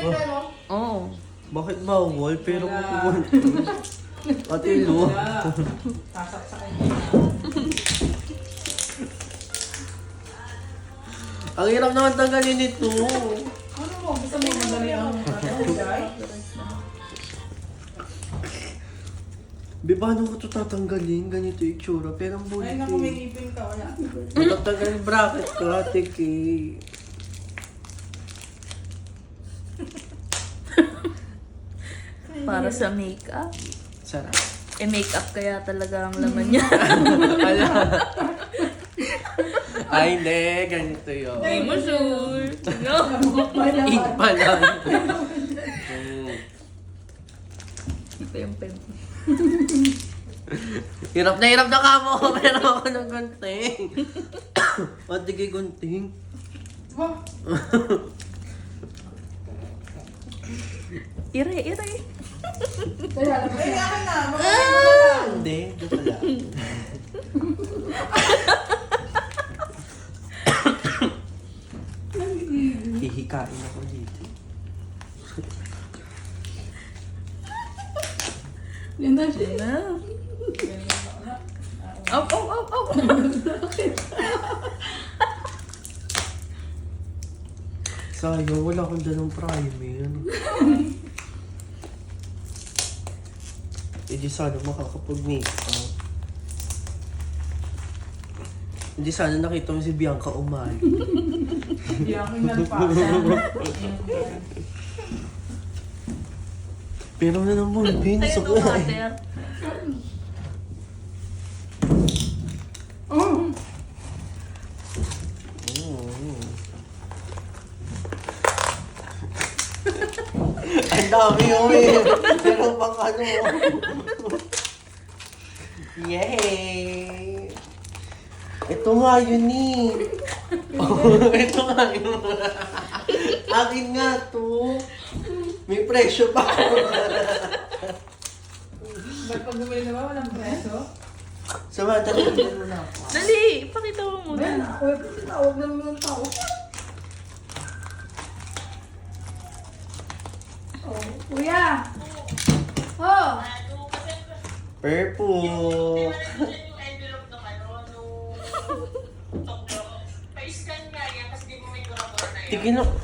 ka, no? Oo. Bakit bawal? Pero kukunti. Ate Lu. Sasaksakin. Ang hirap naman tanggalin ito. Ano mo? Gusto mo madali ang guy? Di ba ano ko ito tatanggalin? Ganito yung itsura. Pero ang bulit Ay, naku, may ngipin ka. Wala. Tatanggalin bracket ko, ate Kay. Para sa makeup. Sarap. Eh, makeup kaya talaga ang laman niya. Ala. Ay, hindi. Ganito yun. Hindi mo sure. No. Ink pa lang. Ito yung pen. Hirap na ka mo. Pero ako ng gunting. Ate Kay gunting. Wah, Ire. kaya akin na. Makain mo na lang. Hindi. Ito pala. Hihikain ako dito. Linda siya. Na. Op. Sayang, wala akong dalang primer. Hindi sana makakapag-makeup. Hindi sana nakita mo si Bianca umali. Hindi ako nagpasa. Pero na naman, Ayun pinsok ang na eh. water. Ang dami yung eh. Pero pang ano. Yay! Ito nga yun eh. Oh, ito nga yun. Akin nga to. May presyo pa. Ba't pag bumili na ba, walang preso? Samantala, hindi mo na ako. Dali, pakita mo Ben, muna. ako yung tinawag na naman ng tao. Oh, kuya! Oh! Purple. Tigil na.